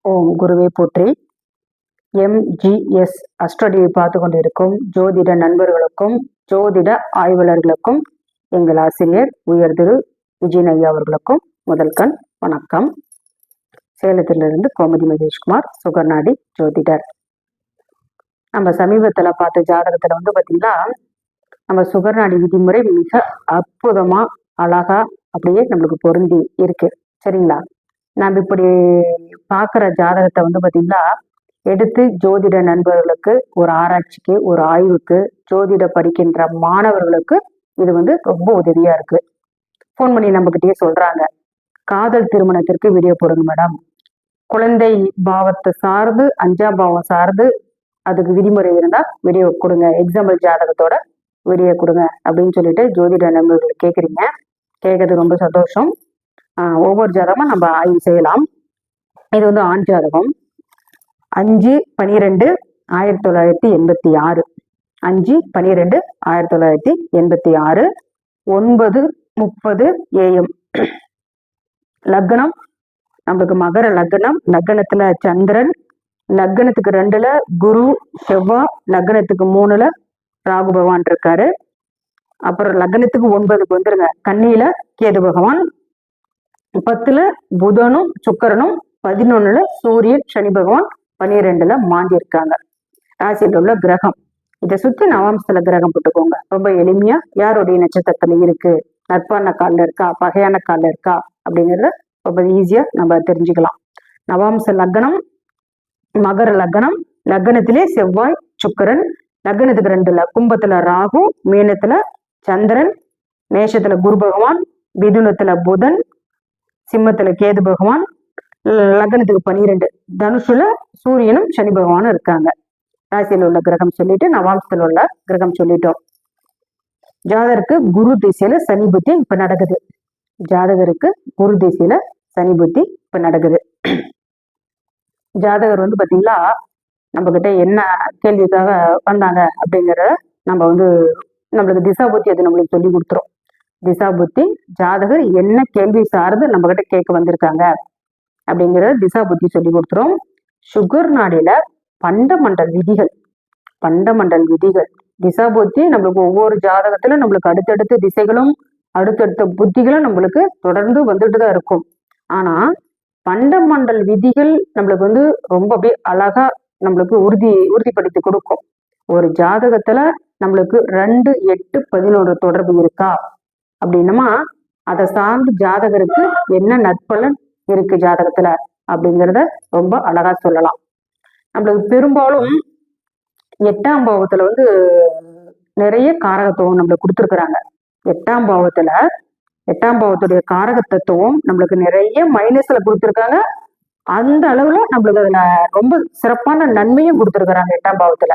ஓம் குருவே போற்றி. MGS அஸ்ட்ரோடியை பார்த்து கொண்டிருக்கும் ஜோதிட நண்பர்களுக்கும் ஜோதிட ஆய்வாளர்களுக்கும் எங்கள் ஆசிரியர் உயர் திரு விஜயன் ஐயா அவர்களுக்கும் முதல் கண் வணக்கம். சேலத்திலிருந்து கோமதி மகேஷ்குமார், சுகர்நாடி ஜோதிடர். நம்ம சமீபத்தில் பார்த்த ஜாதகத்துல பார்த்தீங்கன்னா, நம்ம சுகர்நாடி விதிமுறை மிக அற்புதமா அழகா அப்படியே நம்மளுக்கு பொருந்தி இருக்கு. சரிங்களா? நம்ம இப்படி பார்க்குற ஜாதகத்தை பார்த்தீங்கன்னா, எடுத்து ஜோதிட நண்பர்களுக்கு, ஒரு ஆராய்ச்சிக்கு, ஒரு ஆய்வுக்கு, ஜோதிட படிக்கின்ற மாணவர்களுக்கு இது ரொம்ப உதவியா இருக்கு. ஃபோன் பண்ணி நம்மகிட்டயே சொல்றாங்க, காதல் திருமணத்திற்கு வீடியோ போடுங்க மேடம், குழந்தை பாவத்தை சார்ந்து 5ஆம் பாவம் சார்ந்து அதுக்கு விதிமுறை இருந்தா வீடியோ கொடுங்க, எக்ஸாம்பிள் ஜாதகத்தோட வீடியோ கொடுங்க அப்படின்னு சொல்லிட்டு ஜோதிட நண்பர்கள் கேட்குறீங்க. கேட்கறது ரொம்ப சந்தோஷம். ஒவ்வொரு ஜாதகமா நம்ம ஆய்வு செய்யலாம். இது ஆண் ஜாதகம். 5/12/1986, 5/12/1986, 9:30 AM. லக்னம் நம்மளுக்கு மகர லக்னம். லக்னத்துல சந்திரன், லக்னத்துக்கு 2ல குரு செவ்வாய், லக்னத்துக்கு 3ல ராகு பகவான் இருக்காரு. அப்புறம் லக்னத்துக்கு 9க்கு வந்துருங்க, கன்னியில கேது பகவான், 10ல புதனும் சுக்கிரனும், 11ல சூரியன் சனி பகவான், 12ல மாந்தி இருக்காங்க. ராசியில் உள்ள கிரகம் இதை சுத்தி நவாம்சத்துல கிரகம் போட்டுக்கோங்க. ரொம்ப எளிமையா யாருடைய நட்சத்திரத்துல இருக்கு, நட்பான காலில் இருக்கா, பகையான காலில் இருக்கா அப்படிங்கிறத ரொம்ப ஈஸியா நம்ம தெரிஞ்சுக்கலாம். நவாம்ச லக்னம் மகர லக்னம். லக்னத்திலே செவ்வாய் சுக்கிரன், லக்னத்துக்கு 2ல கும்பத்துல ராகு, மீனத்துல சந்திரன், மேஷத்துல குரு பகவான், மிதுனத்துல புதன், சிம்மத்துல கேது பகவான், லக்னத்துக்கு 12 தனுஷுல சூரியனும் சனி பகவானும் இருக்காங்க. ராசியில் உள்ள கிரகம் சொல்லிட்டு நவாம்சத்தில் உள்ள கிரகம் சொல்லிட்டோம். ஜாதகருக்கு குரு திசையில சனி புத்தி இப்ப நடக்குது. ஜாதகருக்கு குரு திசையில சனி புத்தி இப்ப நடக்குது. ஜாதகர் பாத்தீங்களா, நம்ம கிட்ட என்ன கேள்விக்காக வந்தாங்க அப்படிங்கிறத நம்ம நம்மளுக்கு திசா புத்தி அது நம்மளுக்கு சொல்லி கொடுத்துரும். திசா புத்தி ஜாதகர் என்ன கேள்வி சார்ந்து நம்ம கிட்ட கேட்க வந்திருக்காங்க அப்படிங்கிறத திசா புத்தி சொல்லி கொடுத்துரும். சுகர் நாடியில பண்டமண்டல் விதிகள், திசா புத்தி நம்மளுக்கு ஒவ்வொரு ஜாதகத்துல நம்மளுக்கு அடுத்தடுத்த திசைகளும் அடுத்தடுத்த புத்திகளும் நம்மளுக்கு தொடர்ந்து வந்துட்டு தான் இருக்கும். ஆனா பண்டமண்டல் விதிகள் நம்மளுக்கு ரொம்ப அப்படியே அழகா நம்மளுக்கு உறுதிப்படுத்தி கொடுக்கும். ஒரு ஜாதகத்துல நம்மளுக்கு 2, 8, 11 தொடர்பு இருக்கா அப்படின்னமா அதை சார்ந்து ஜாதகருக்கு என்ன நற்பலன் இருக்கு ஜாதகத்துல அப்படிங்கிறத ரொம்ப அழகா சொல்லலாம். நம்மளுக்கு பெரும்பாலும் 8ஆம் பாவத்துல நிறைய காரகத்துவம் நம்மளுக்கு கொடுத்துருக்குறாங்க. 8ஆம் பாவத்துடைய காரகத்துவம் நம்மளுக்கு நிறைய மைனஸ்ல கொடுத்துருக்காங்க. அந்த அளவுல நம்மளுக்கு அதுல ரொம்ப சிறப்பான நன்மையும் கொடுத்துருக்குறாங்க. 8ஆம் பாவத்துல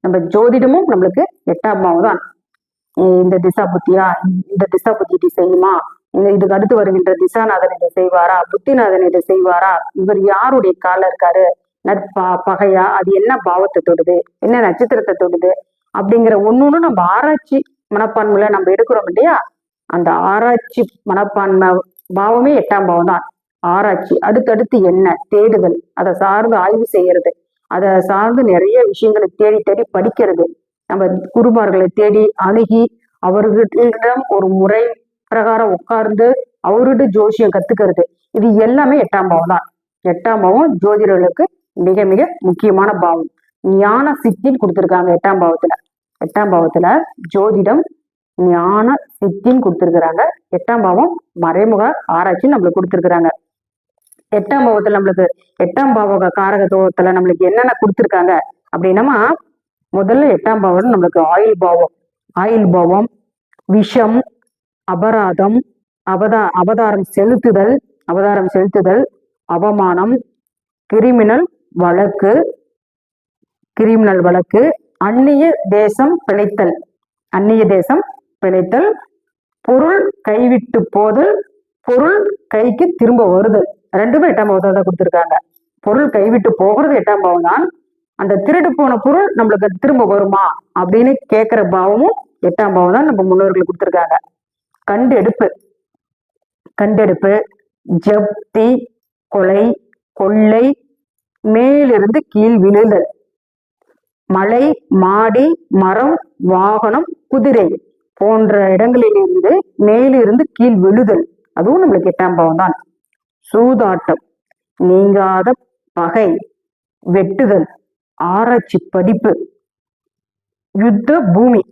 நம்ம ஜோதிடமும் நம்மளுக்கு 8ஆம் பாவம் தான். இந்த திசா புத்தியா, இந்த திசா புத்தி செய்யுமா, இதுக்கு அடுத்து வருகின்ற திசாநாதன் இதை செய்வாரா, புத்திநாதன் இதை செய்வாரா, இவர் யாருடைய கால இருக்காரு, நட்பா பகையா, அது என்ன பாவத்தை தொடுது, என்ன நட்சத்திரத்தை தொடுது அப்படிங்கிற ஒண்ணு நம்ம ஆராய்ச்சி மனப்பான்மையில நம்ம எடுக்கிறோம் இல்லையா. அந்த ஆராய்ச்சி மனப்பான்மை பாவமே 8ஆம் பாவம் தான். ஆராய்ச்சி, அடுத்தடுத்து என்ன தேடுதல், அதை சார்ந்து ஆய்வு செய்யறது, அதை சார்ந்து நிறைய விஷயங்களை தேடி தேடி படிக்கிறது, நம்ம குருமார்களை தேடி அணுகி அவர்களிடம் ஒரு முறை பிரகாரம் உட்கார்ந்து அவருடைய ஜோசியம் கத்துக்கிறது, இது எல்லாமே 8ஆம் பாவம் தான். 8ஆம் பாவம் ஜோதிடர்களுக்கு மிக மிக முக்கியமான பாவம். ஞான சித்தின்னு கொடுத்துருக்காங்க 8ஆம் பாவத்துல. 8ஆம் பாவத்துல ஜோதிடம் ஞான சித்தின்னு கொடுத்துருக்குறாங்க. 8ஆம் பாவம் மறைமுக ஆராய்ச்சி நம்மளுக்கு கொடுத்துருக்குறாங்க. 8ஆம் பாவத்துல நம்மளுக்கு 8ஆம் பாவ காரகத்துவத்துல நம்மளுக்கு என்னென்ன கொடுத்துருக்காங்க அப்படின்னா, முதல்ல 8ஆம் பாவம் நம்மளுக்கு ஆயுள் பாவம், விஷம், அபராதம், அவதாரம் செலுத்துதல், அவமானம், கிரிமினல் வழக்கு, அந்நிய தேசம் பிழைத்தல், பொருள் கைவிட்டு போதல், பொருள் கைக்கு திரும்ப வருதல், ரெண்டுமே 8ஆம் பாவத்தை தான் கொடுத்துருக்காங்க. பொருள் கைவிட்டு போகிறது 8ஆம் பாவம் தான். அந்த திருடு போன பொருள் நம்மளுக்கு திரும்ப வருமா அப்படின்னு கேட்கிற பாவமும் 8ஆம் பாவம் தான் நம்ம முன்னோர்கள் கொடுத்துருக்காங்க. கண்டெடுப்பு, ஜப்தி, கொலை, கொள்ளை, மேலிருந்து கீழ் விழுதல், மலை, மாடி, மரம், வாகனம், குதிரை போன்ற இடங்களிலிருந்து மேலிருந்து கீழ் விழுதல், அதுவும் நம்மளுக்கு 8ஆம் பாவம் தான். சூதாட்டம், நீங்காத பகை, வெட்டுதல், ஆராய்ச்சி படிப்பு, யுத்த பூமி,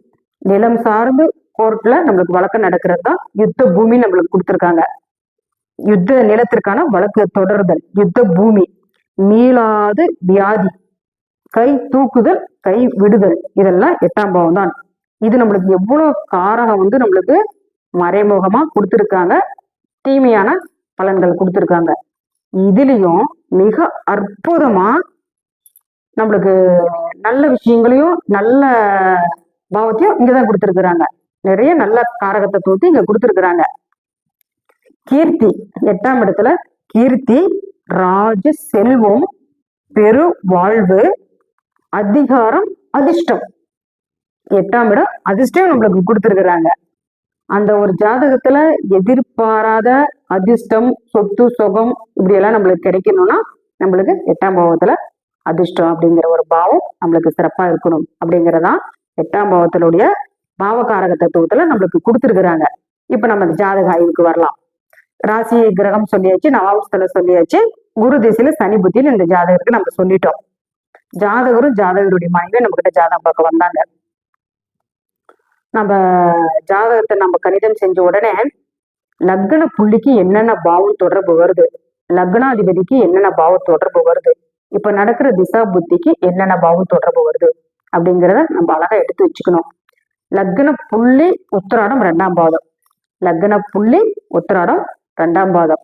நிலம் சார்ந்து கோர்ட்ல நம்மளுக்கு வழக்கு நடக்கிறது தான் யுத்த பூமி நம்மளுக்கு கொடுத்துருக்காங்க. யுத்த நிலத்திற்கான வழக்கு தொடர்தல் யுத்த பூமி. மீளாத வியாதி, கை தூக்குதல், கை விடுதல், இதெல்லாம் 8ஆம் பாவம் தான். இது நம்மளுக்கு எவ்வளவு காரகம் நம்மளுக்கு மறைமுகமா கொடுத்துருக்காங்க, தீமையான பலன்கள் கொடுத்துருக்காங்க. இதுலயும் மிக அற்புதமா நம்மளுக்கு நல்ல விஷயங்களையும் நல்ல பாவத்தையும் இங்கதான் கொடுத்துருக்குறாங்க. நிறைய நல்ல காரகத்தை தூத்தி இங்க கொடுத்துருக்குறாங்க. கீர்த்தி 8ஆம் இடத்துல கீர்த்தி, ராஜ செல்வம், பெரு வாழ்வு, அதிகாரம், அதிர்ஷ்டம். 8ஆம் இடம் அதிர்ஷ்டம் நம்மளுக்கு கொடுத்துருக்குறாங்க. அந்த ஒரு ஜாதகத்துல எதிர்பாராத அதிர்ஷ்டம், சொத்து, சுகம் இப்படி எல்லாம் நம்மளுக்கு கிடைக்கணும்னா நம்மளுக்கு 8ஆம் பாவத்துல அதிர்ஷ்டம் அப்படிங்கிற ஒரு பாவம் நம்மளுக்கு சிறப்பா இருக்கணும் அப்படிங்கறதான் 8ஆம் பாவத்தினுடைய பாவகாரக தத்துவத்துல நம்மளுக்கு கொடுத்துருக்குறாங்க. இப்ப நம்ம ஜாதக ஆய்வுக்கு வரலாம். ராசி கிரகம் சொல்லியாச்சு, நவாம்சத்துல சொல்லியாச்சு, குரு திசையில சனி புத்தியில் இந்த ஜாதகருக்கு நம்ம சொல்லிட்டோம். ஜாதகரும் ஜாதகருடைய மனைவி நம்ம கிட்ட ஜாதகம் பார்க்க வந்தாங்க. நம்ம ஜாதகத்தை நம்ம கணிதம் செஞ்ச உடனே லக்ன புள்ளிக்கு என்னென்ன பாவம் தொடர்பு வருது, லக்னாதிபதிக்கு என்னென்ன பாவம் தொடர்பு வருது, இப்ப நடக்கிற திசா புத்திக்கு என்னென்ன பாவம் தொடர்பு வருது அப்படிங்கிறத நம்ம அழகா எடுத்து வச்சுக்கணும். லக்ன புள்ளி உத்திராடம் 2ஆம் பாதம், லக்ன புள்ளி உத்திராடம் 2ஆம் பாதம்.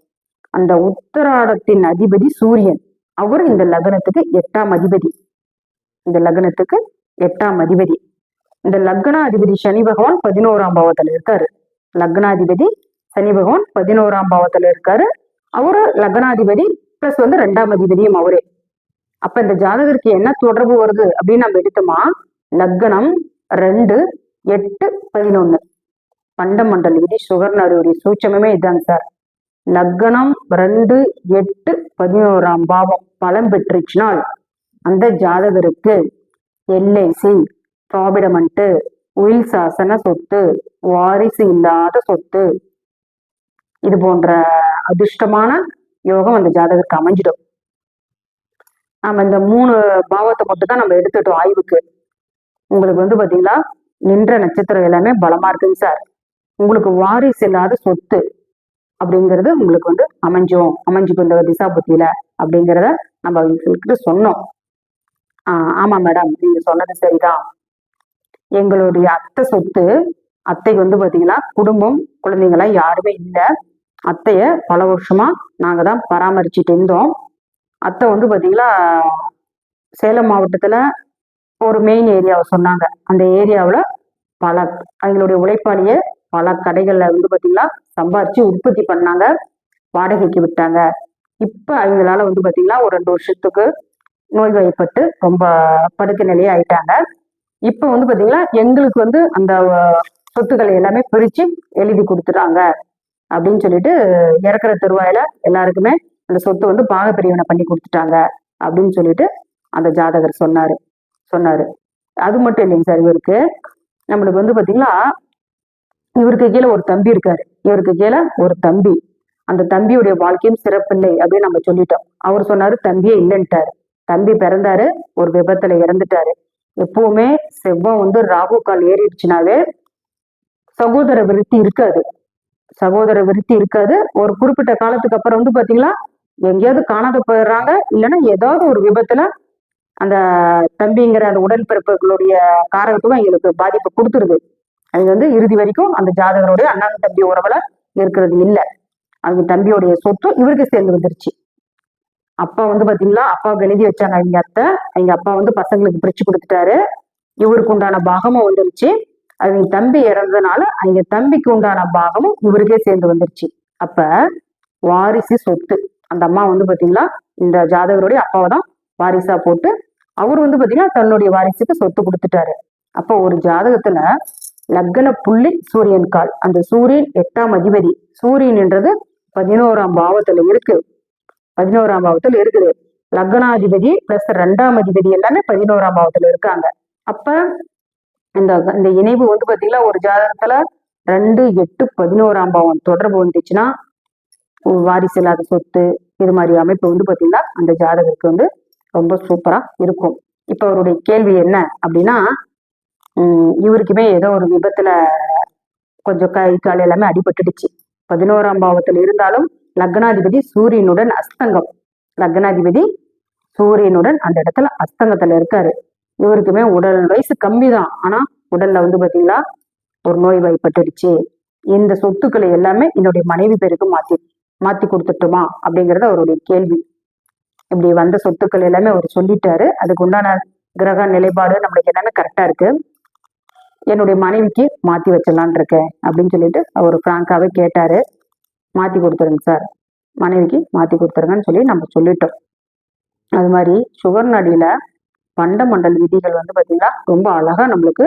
அந்த உத்திராடத்தின் அதிபதி சூரியன், அவர் இந்த லக்னத்துக்கு 8ஆம் அதிபதி. இந்த லக்னத்துக்கு 8ஆம் அதிபதி. இந்த லக்னாதிபதி சனி பகவான் 11ஆம் பாவத்துல இருக்காரு. லக்னாதிபதி சனி பகவான் 11ஆம் பாவத்துல இருக்காரு. அவரு லக்னாதிபதி பிளஸ் 2ஆம் அதிபதியும் அவரே. அப்ப இந்த ஜாதகருக்கு என்ன தொடர்பு வருது அப்படின்னு நம்ம எடுத்தோமா, லக்னம் 2, 8, 11 பண்டமண்டல் விதி சுகர்ணருடைய சூட்சமே இதாங்க சார். லக்னம் 2, 8, 11ஆம் பாவம் பலம் பெற்றுச்சுனால் அந்த ஜாதகருக்கு எல்ஐசி, ப்ராவிடமெண்ட், உயில் சாசன சொத்து, வாரிசு இல்லாத சொத்து, இது போன்ற அதிர்ஷ்டமான யோகம் அந்த ஜாதகருக்கு அமைஞ்சிடும். நம்ம இந்த 3 பாவத்தை மட்டும் தான் நம்ம எடுத்துட்டோம் ஆய்வுக்கு. உங்களுக்கு பாத்தீங்களா நின்ற நட்சத்திரம் எல்லாமே பலமா இருக்குங்க சார். உங்களுக்கு வாரிசு இல்லாத சொத்து அப்படிங்கிறது உங்களுக்கு அமைஞ்சுக்கும் இந்த திசா புத்தியில அப்படிங்கிறத நம்ம அவங்களுக்கு சொன்னோம். ஆமா மேடம், நீங்க சொன்னது சரிதான். எங்களுடைய அத்தை சொத்து, அத்தைக்கு பாத்தீங்கன்னா குடும்பம் குழந்தைங்களாம் யாருமே இல்லை. அத்தைய பல வருஷமா நாங்க தான் பராமரிச்சுட்டு இருந்தோம். அத்தை பாத்தீங்கன்னா சேலம் மாவட்டத்துல ஒரு மெயின் ஏரியாவை சொன்னாங்க. அந்த ஏரியாவுல பல அவங்களுடைய உழைப்பாளிய பல கடைகள்ல பாத்தீங்கன்னா சம்பாரிச்சு உற்பத்தி பண்ணாங்க, வாடகைக்கு விட்டாங்க. இப்ப அவங்களால பாத்தீங்கன்னா ஒரு 2 வருஷத்துக்கு நோய்வாய்ப்பட்டு ரொம்ப படுக்கை நிலையே ஆயிட்டாங்க. இப்ப பாத்தீங்கன்னா எங்களுக்கு அந்த சொத்துக்களை எல்லாமே பிரிச்சு எழுதி கொடுத்துட்டாங்க அப்படின்னு சொல்லிட்டு இறக்குற தருவாயில எல்லாருக்குமே அந்த சொத்து பாகப்பிரிவினை பண்ணி கொடுத்துட்டாங்க அப்படின்னு சொல்லிட்டு அந்த ஜாதகர் சொன்னாரு. அது மட்டும் இல்லைங்க சார், இவருக்கு நம்மளுக்கு பாத்தீங்கன்னா இவருக்கு கீழே ஒரு தம்பி இருக்காரு. இவருக்கு கீழே ஒரு தம்பி. அந்த தம்பியுடைய வாழ்க்கையும் சிறப்பில்லை அப்படின்னு நம்ம சொல்லிட்டோம். அவர் சொன்னாரு தம்பியே இல்லைன்ட்டாரு. தம்பி பிறந்தாரு, ஒரு விபத்துல இறந்துட்டாரு. எப்பவுமே செவ்வம் ராகு கால் ஏறிடுச்சுனாவே சகோதர விருத்தி இருக்காது. ஒரு குறிப்பிட்ட காலத்துக்கு அப்புறம் பாத்தீங்கன்னா எங்கேயாவது காணாத போயிடுறாங்க, இல்லைன்னா ஏதாவது ஒரு விபத்துல அந்த தம்பிங்கிற அந்த உடன்பிறப்புகளுடைய காரகத்துவம் எங்களுக்கு பாதிப்பு கொடுத்துருது. அது இறுதி வரைக்கும் அந்த ஜாதகருடைய அண்ணன் தம்பி உறவுல இருக்கிறது இல்லை. அவங்க தம்பியோடைய சொத்து இவருக்கு சேர்ந்து வந்துருச்சு. அப்பா பாத்தீங்களா அப்பாவுக்கு எழுதி வச்சாங்க அவங்க அத்தை. அவங்க அப்பா பசங்களுக்கு பிரிச்சு கொடுத்துட்டாரு. இவருக்கு உண்டான பாகமும் வந்துருச்சு. அவங்க தம்பி இறந்ததுனால அவங்க தம்பிக்கு உண்டான பாகமும் இவருக்கே சேர்ந்து வந்துருச்சு. அப்ப வாரிசு சொத்து அந்த அம்மா பாத்தீங்களா இந்த ஜாதகருடைய அப்பாவை தான் வாரிசா போட்டு அவர் பாத்தீங்கன்னா தன்னுடைய வாரிசுக்கு சொத்து கொடுத்துட்டாரு. அப்போ ஒரு ஜாதகத்துல லக்ன புள்ளி சூரியன் கால், அந்த சூரியன் 8ஆம் அதிபதி. சூரியன்ன்றது 11ஆம் பாவத்துல இருக்கு. 11ஆம் பாவத்துல இருக்குது. லக்னாதிபதி பிளஸ் 2ஆம் அதிபதி எல்லாமே 11ஆம் பாவத்துல இருக்காங்க. அப்ப இந்த இந்த இணைவு வந்து பாத்தீங்கன்னா ஒரு ஜாதகத்துல 2, 8, 11ஆம் பாவம் தொடர்பு வந்துச்சுன்னா வாரிசு இல்லாத சொத்து இது மாதிரி அமைப்பு வந்து பாத்தீங்கன்னா அந்த ஜாதகத்துக்கு வந்து ரொம்ப சூப்பரா இருக்கும். இப்ப அவருடைய கேள்வி என்ன அப்படின்னா, இவருக்குமே ஏதோ ஒரு விபத்துல கொஞ்சம் கை கால் எல்லாமே அடிபட்டுடுச்சு. 11ஆம் பாவத்துல இருந்தாலும் லக்னாதிபதி சூரியனுடன் அஸ்தங்கம். லக்னாதிபதி சூரியனுடன் அந்த இடத்துல அஸ்தங்கத்துல இருக்காரு. இவருக்குமே உடல் வயசு கம்மி தான், ஆனா உடல்ல வந்து பாத்தீங்களா ஒரு நோய் வாய்ப்பட்டுடுச்சு. இந்த சொத்துக்களை எல்லாமே என்னுடைய மனைவி பேருக்கு மாத்தி கொடுத்துட்டுமா அப்படிங்கறது அவருடைய கேள்வி. இப்படி வந்த சொத்துக்கள் எல்லாமே அவர் சொல்லிட்டாரு. அதுக்கு உண்டான கிரக நிலைப்பாடு நம்மளுக்கு எல்லாமே கரெக்டா இருக்கு. என்னுடைய மனைவிக்கு மாத்தி வச்சிடலான் இருக்கேன் அப்படின்னு சொல்லிட்டு அவர் பிராங்காவே கேட்டாரு. மாத்தி கொடுத்துருங்க சார், மனைவிக்கு மாத்தி கொடுத்துருங்கன்னு சொல்லி நம்ம சொல்லிட்டோம். அது மாதிரி சுகர் நாடியில பண்டமண்டல் விதிகள் வந்து பாத்தீங்கன்னா ரொம்ப அழகா நம்மளுக்கு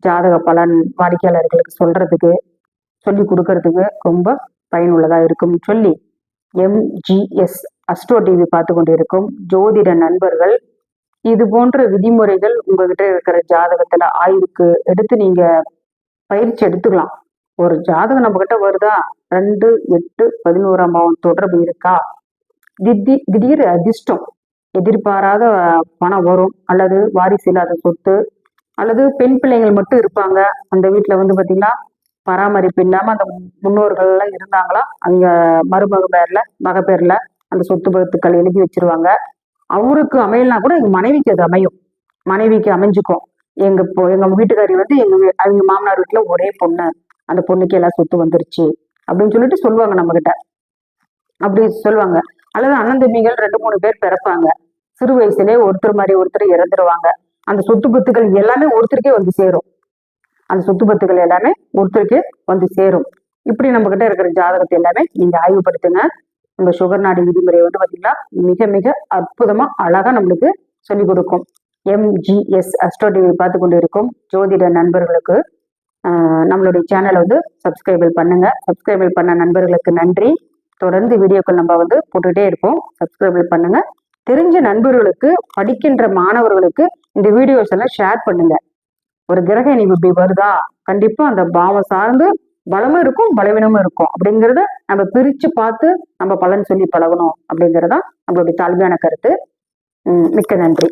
ஜாதக பலன் வாடிக்கையாளர்களுக்கு சொல்றதுக்கு சொல்லி கொடுக்கறதுக்கு ரொம்ப பயனுள்ளதா இருக்கும்னு சொல்லி MGS அஸ்ட்ரோ டிவி பார்த்து கொண்டு இருக்கும் ஜோதிட நண்பர்கள் இது போன்ற விதிமுறைகள் உங்ககிட்ட இருக்கிற ஜாதகத்துல ஆய்வுக்கு எடுத்து நீங்க பயிற்சி எடுத்துக்கலாம். ஒரு ஜாதகம் நம்ம கிட்ட வருதா, 2, 8, 11ஆம் பாவம் தொடர்பு இருக்கா, திடீர் அதிர்ஷ்டம், எதிர்பாராத பணம் வரும், அல்லது வாரிசு இல்லாத சொத்து, அல்லது பெண் பிள்ளைகள் மட்டும் இருப்பாங்க அந்த வீட்டுல வந்து பாத்தீங்கன்னா பராமரிப்பு இல்லாம அந்த முன்னோர்கள் எல்லாம் இருந்தாங்களா அவங்க மருமக பேர்ல மக பேர்ல அந்த சொத்து பத்துக்கள் எழுதி வச்சிருவாங்க. அவருக்கு அமையலாம் கூட எங்க மனைவிக்கு அது அமையும், மனைவிக்கு அமைஞ்சுக்கும். எங்க வீட்டுக்காரி வந்து அவங்க மாமனார் வீட்டுல ஒரே பொண்ணு, அந்த பொண்ணுக்கு எல்லாம் சொத்து வந்துருச்சு அப்படின்னு சொல்லிட்டு சொல்லுவாங்க நம்ம கிட்ட. அப்படி சொல்லுவாங்க. அல்லது அண்ணன் தம்பிகள் 2, 3 பேர் பிறப்பாங்க. சிறு வயசுலயே ஒருத்தர் மாதிரி ஒருத்தர் இறந்துருவாங்க. அந்த சொத்து பத்துக்கள் எல்லாமே ஒருத்தருக்கே வந்து சேரும். அந்த சொத்து பத்துக்கள் எல்லாமே ஒருத்தருக்கே வந்து சேரும். இப்படி நம்ம கிட்ட இருக்கிற ஜாதகத்தை எல்லாமே நீங்க ஆய்வுபடுத்துங்க. உங்க சுகர் நாடி விதிமுறை வந்து பாத்தீங்கன்னா மிக மிக அற்புதமா அழகா நம்மளுக்கு சொல்லிக் கொடுக்கும். MGS அஸ்ட்ரோ டிவி பார்த்து கொண்டு இருக்கும் ஜோதிட நண்பர்களுக்கு நம்மளுடைய சேனலை வந்து சப்ஸ்கிரைபிள் பண்ணுங்க. சப்ஸ்கிரைபிள் பண்ண நண்பர்களுக்கு நன்றி. தொடர்ந்து வீடியோக்கள் நம்ம வந்து போட்டுக்கிட்டே இருப்போம். சப்ஸ்கிரைபிள் பண்ணுங்க. தெரிஞ்ச நண்பர்களுக்கு, படிக்கின்ற மாணவர்களுக்கு இந்த வீடியோஸ் எல்லாம் ஷேர் பண்ணுங்க. ஒரு கிரக இணைவு இப்படி வருதா, கண்டிப்பா அந்த பாவம் சார்ந்து பலமும் இருக்கும் பலவீனமும் இருக்கும் அப்படிங்கிறத நம்ம பிரிச்சு பார்த்து நம்ம பலன் சொல்லி பழகணும் அப்படிங்கிறதா நம்மளுடைய தாழ்மையான கருத்து. மிக்க நன்றி.